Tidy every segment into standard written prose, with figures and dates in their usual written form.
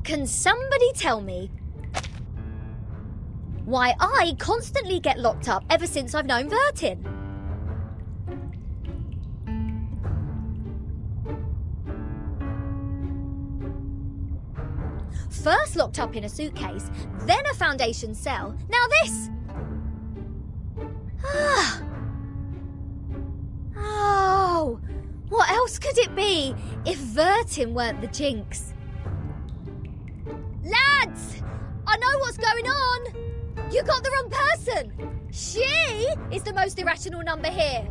Can somebody tell me why I constantly get locked up ever since I've known Vertin? First locked up in a suitcase, then a Foundation cell, now this! Oh, what else could it be if Vertin weren't the jinx? Lads! I know what's going on! You got the wrong person! She is the most irrational number here!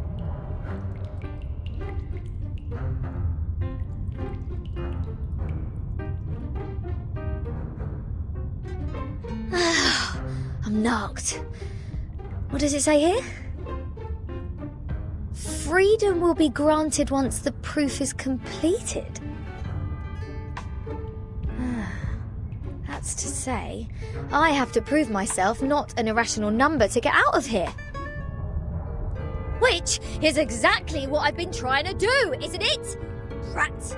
I'm knocked. What does it say here? Freedom will be granted once the proof is completed. That's to say, I have to prove myself not an irrational number to get out of here. Which is exactly what I've been trying to do, isn't it? Rat!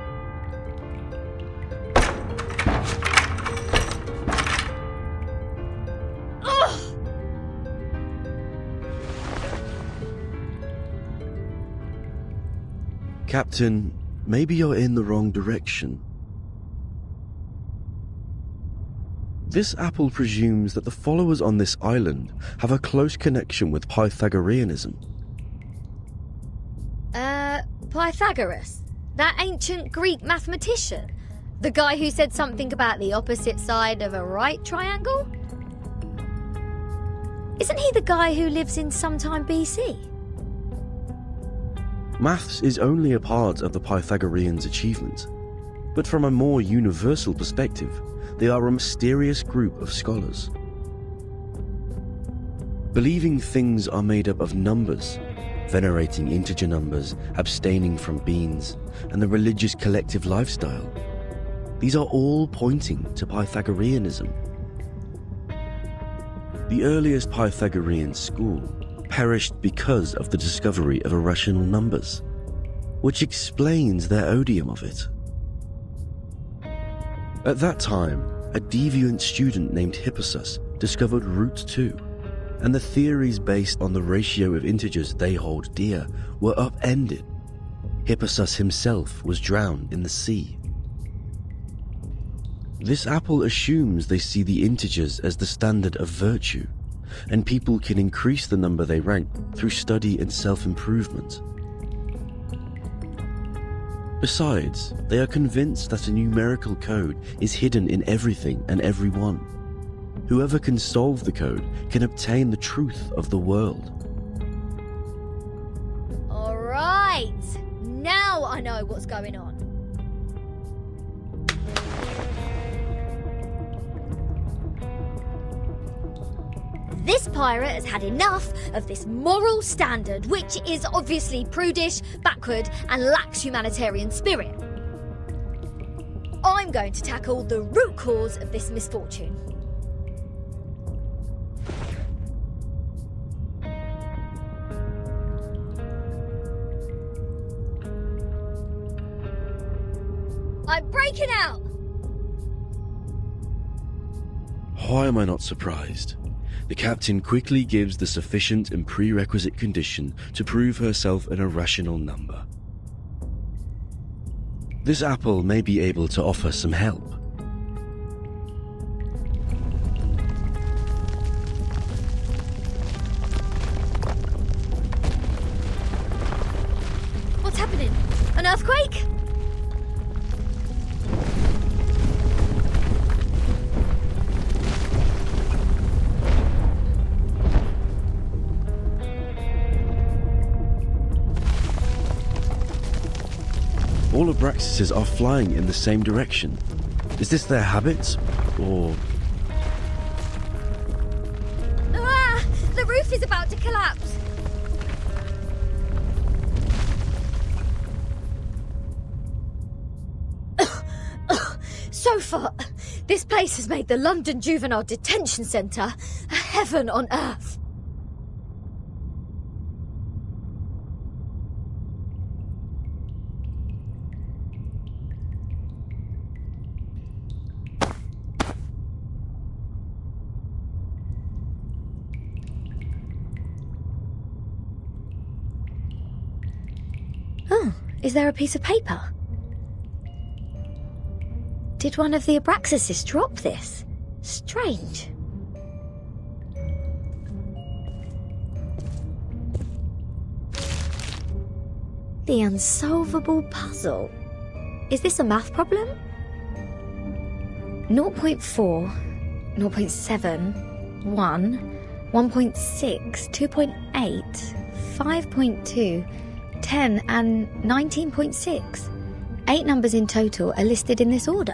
Captain, maybe you're in the wrong direction. This apple presumes that the followers on this island have a close connection with Pythagoreanism. Pythagoras? That ancient Greek mathematician? The guy who said something about the opposite side of a right triangle? Isn't he the guy who lives in sometime BC? Maths is only a part of the Pythagoreans' achievement, but from a more universal perspective, they are a mysterious group of scholars. Believing things are made up of numbers, venerating integer numbers, abstaining from beans, and the religious collective lifestyle, these are all pointing to Pythagoreanism. The earliest Pythagorean school perished because of the discovery of irrational numbers, which explains their odium of it. At that time, a deviant student named Hippasus discovered root 2, and the theories based on the ratio of integers they hold dear were upended. Hippasus himself was drowned in the sea. This apple assumes they see the integers as the standard of virtue, and people can increase the number they rank through study and self-improvement. Besides, they are convinced that a numerical code is hidden in everything and everyone. Whoever can solve the code can obtain the truth of the world. All right, now I know what's going on. This pirate has had enough of this moral standard, which is obviously prudish, backward, and lacks humanitarian spirit. I'm going to tackle the root cause of this misfortune. I'm breaking out! Why am I not surprised? The captain quickly gives the sufficient and prerequisite condition to prove herself an irrational number. This apple may be able to offer some help. What's happening? An earthquake? All Abraxases are flying in the same direction. Is this their habit, or... Ah! The roof is about to collapse! So far, this place has made the London Juvenile Detention Centre a heaven on earth. Is there a piece of paper? Did one of the Abraxasis drop this? Strange. The unsolvable puzzle. Is this a math problem? 0.4, 0.7, 1, 1.6, 2.8, 5.2, 10 and 19.6. 8 numbers in total are listed in this order.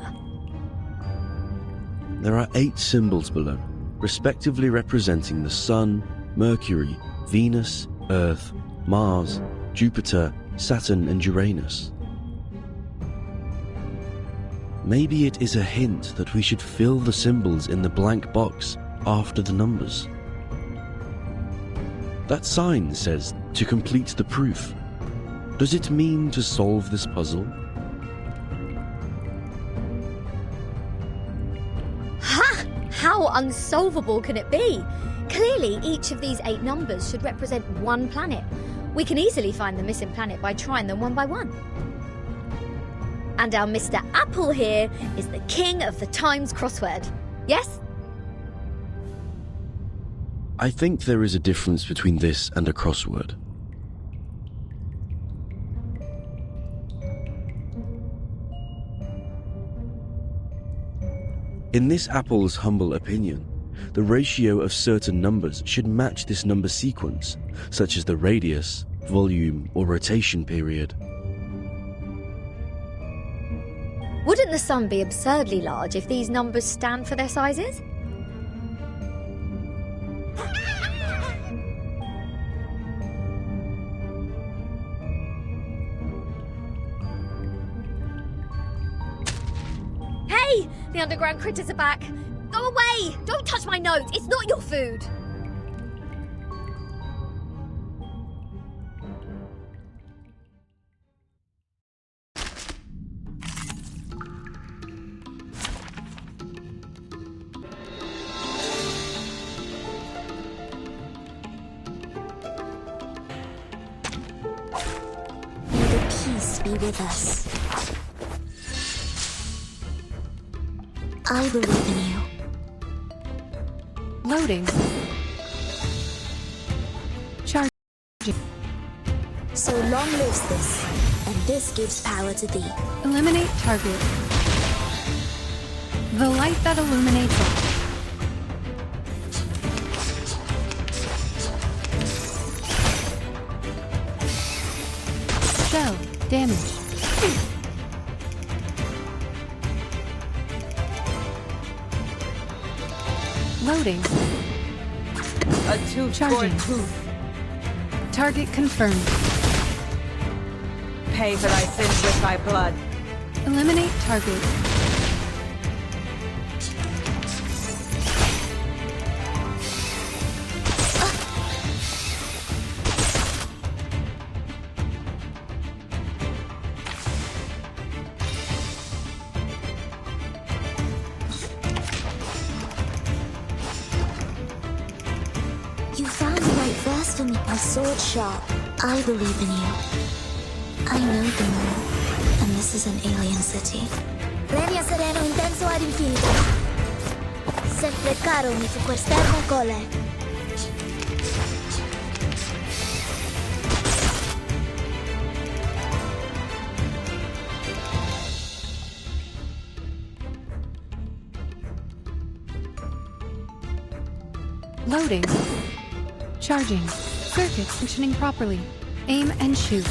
There are 8 symbols below, respectively representing the Sun, Mercury, Venus, Earth, Mars, Jupiter, Saturn and Uranus. Maybe it is a hint that we should fill the symbols in the blank box after the numbers. That sign says to complete the proof. Does it mean to solve this puzzle? Ha! How unsolvable can it be? Clearly, each of these 8 numbers should represent one planet. We can easily find the missing planet by trying them one by one. And our Mr. Apple here is the king of the Times crossword. Yes? I think there is a difference between this and a crossword. In this Apple's humble opinion, the ratio of certain numbers should match this number sequence, such as the radius, volume, or rotation period. Wouldn't the sun be absurdly large if these numbers stand for their sizes? Hey! The underground critters are back! Go away! Don't touch my notes! It's not your food! May the peace be with us. I believe in you. Loading. Charging. So long lives this, and this gives power to thee. Eliminate target. The light that illuminates all. Shell. Damage. Loading. A tooth for a Charging. tooth. Target confirmed. Pay for thy sins with thy blood. Eliminate target. You found the right verse for me, my sword sharp. I believe in you. I know the moon, and this is an alien city. Regna sereno intenso ad infinito. Sempre caro mi fu quest'ermo cole. Loading. Charging. Circuit functioning properly. Aim and shoot.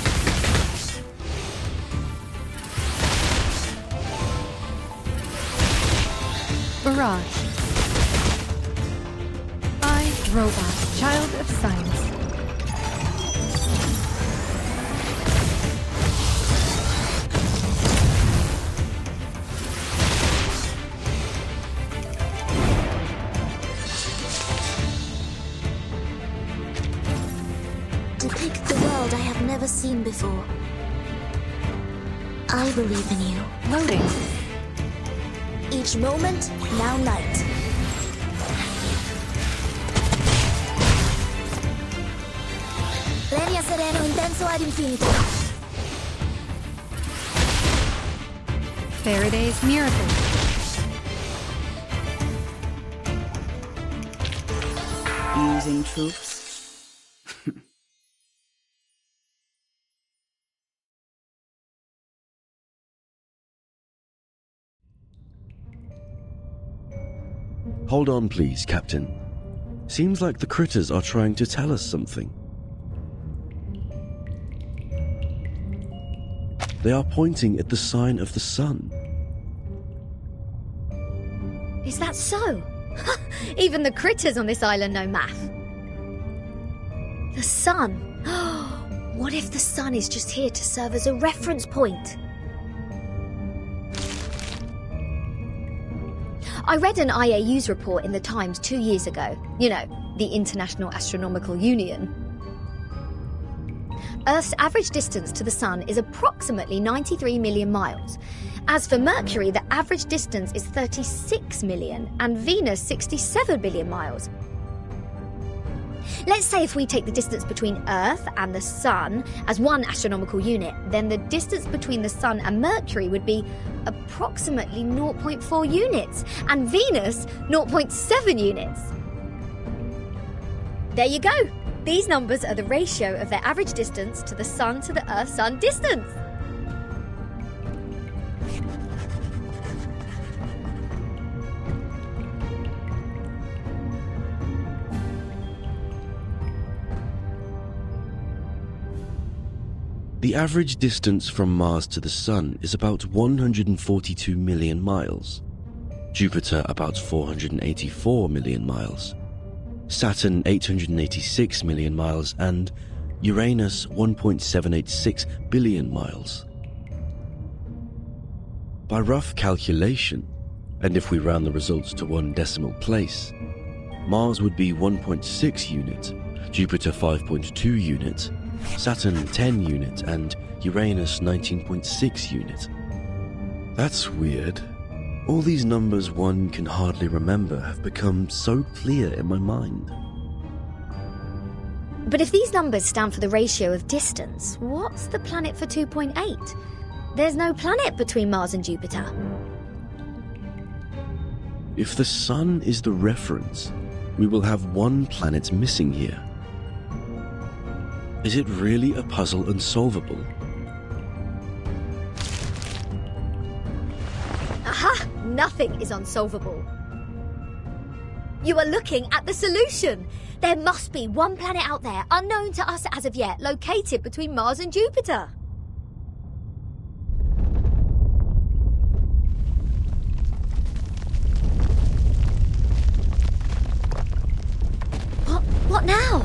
Barrage. I, Robot, Child of Science. Depict the world I have never seen before. I believe in you. Loading. Each moment, now night. Regna sereno intenso ad infinito. Faraday's miracle. Using troops. Hold on, please, Captain. Seems like the critters are trying to tell us something. They are pointing at the sign of the sun. Is that so? Even the critters on this island know math. The sun. What if the sun is just here to serve as a reference point? I read an IAU's report in the Times 2 years ago. You know, the International Astronomical Union. Earth's average distance to the sun is approximately 93 million miles. As for Mercury, the average distance is 36 million, and Venus 67 billion miles. Let's say if we take the distance between Earth and the Sun as one astronomical unit, then the distance between the Sun and Mercury would be approximately 0.4 units, and Venus 0.7 units. There you go. These numbers are the ratio of their average distance to the Sun to the Earth-Sun distance. The average distance from Mars to the Sun is about 142 million miles, Jupiter about 484 million miles, Saturn 886 million miles, and Uranus 1.786 billion miles. By rough calculation, and if we round the results to one decimal place, Mars would be 1.6 unit, Jupiter 5.2 unit, Saturn 10 unit, and Uranus 19.6 unit. That's weird. All these numbers one can hardly remember have become so clear in my mind. But if these numbers stand for the ratio of distance, what's the planet for 2.8? There's no planet between Mars and Jupiter. If the Sun is the reference, we will have one planet missing here. Is it really a puzzle unsolvable? Aha! Nothing is unsolvable. You are looking at the solution. There must be one planet out there, unknown to us as of yet, located between Mars and Jupiter. What now?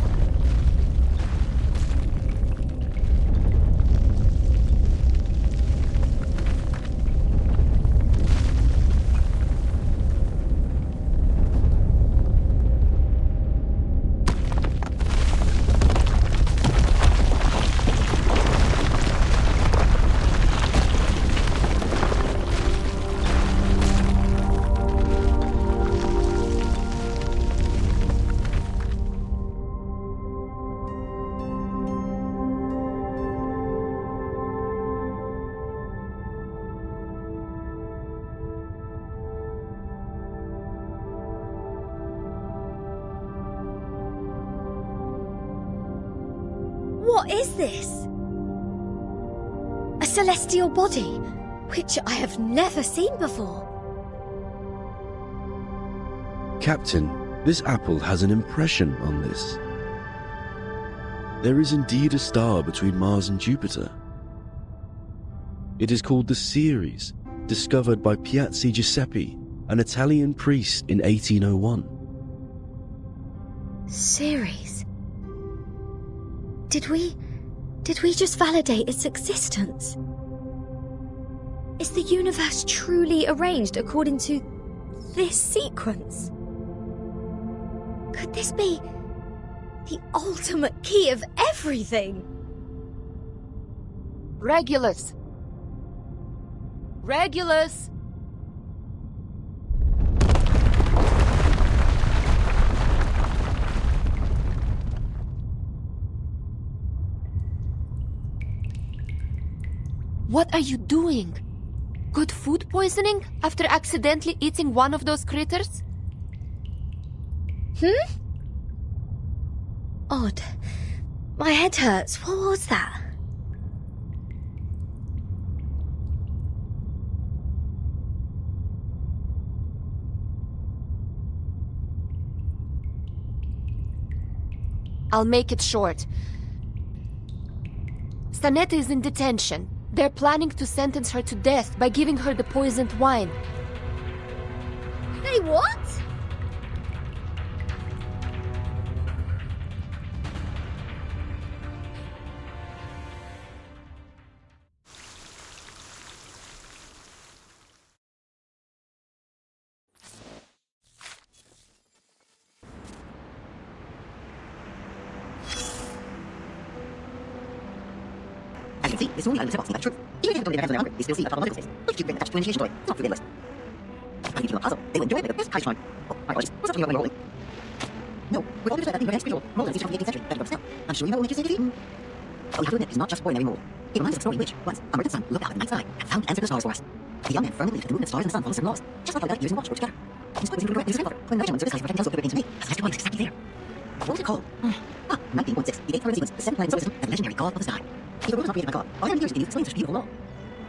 What is this? A celestial body, which I have never seen before. Captain, this apple has an impression on this. There is indeed a star between Mars and Jupiter. It is called the Ceres, discovered by Piazzi Giuseppe, an Italian priest in 1801. Ceres. Did we just validate its existence? Is the universe truly arranged according to this sequence? Could this be the ultimate key of everything? Regulus! Regulus! What are you doing? Good food poisoning after accidentally eating one of those critters? Odd. My head hurts. What was that? I'll make it short. Stanetta is in detention. They're planning to sentence her to death by giving her the poisoned wine. Hey, what? As you can see, this only item is the truth. Even if you don't get the hunger, you still see a couple of space. Which you bring attached to initiation joy. It's not really endless. I need you to puzzle. They will enjoy it with the best price time. Oh, my apologies. What's up when you're rolling? No, we've all understood that in your next visual. Roland is from the 18th century. Better still. I'm sure you know what you say to me. All you have to admit is not just ordinary mold. It reminds us of a story which, once, a merchant son looked out at the night sky and found answers to the stars for us. The young man firmly believed that the moon and stars and the sun follow certain laws, just like how that years and watch work together. His point was incorrect with his grandfather, when measurements of the size of rectangle telescope came to me, as last point is exactly there. What was it called? 19.6. The eighth planet sequence, the seventh planet in the solar system, and the legendary God of the Sky. If the world is not created by God, all you have to do is to explain such a beautiful law.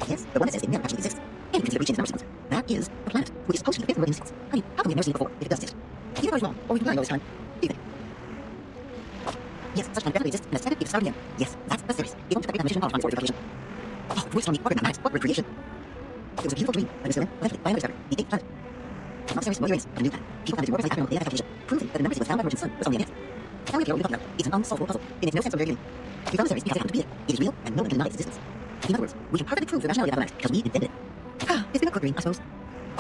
Yes, the one that says it never actually exists. And you can see the reaching the number sequence. That is the planet, which is supposed to be the fifth word in the sequence. I mean, how can we have never seen it before if it does exist? Either I was wrong, or we can learn all this time. Do you think? Yes, such time definitely exists, and a second, it's starting again. Yes, that's the series. It won't take that mission power time for calculation. Oh, voice on me, what mathematics, what word creation? It was a beautiful dream, but it was still in, eventually, by another discovery, the eighth planet. Not serious, no Uranus, but a new planet. People found it to work as the day after calculation, proving that the number sequence found by the merchant's son was only a myth. Now we have what we're talking about. It's an unsolvable puzzle. It makes no sense from the very beginning. We found the series because it happened to be there. It is real, and no one can deny its existence. In other words, we can perfectly prove the rationality of mathematics because we invented it. It's been a quick dream, I suppose.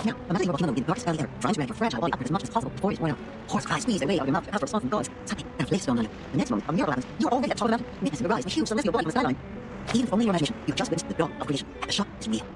Now, imagine your volcano in the darkest valley ever, trying to drag your fragile body upward as much as possible before it's worn out. Horse cries squeeze away out of your mouth to ask for a song from gods, something, and a place dawned on you. The next moment, a miracle happens. You are already at the top of the mountain, witnessing the rise of a huge celestial body from the skyline. Even if only your imagination, you've just witnessed the dawn of creation, and the shock is real.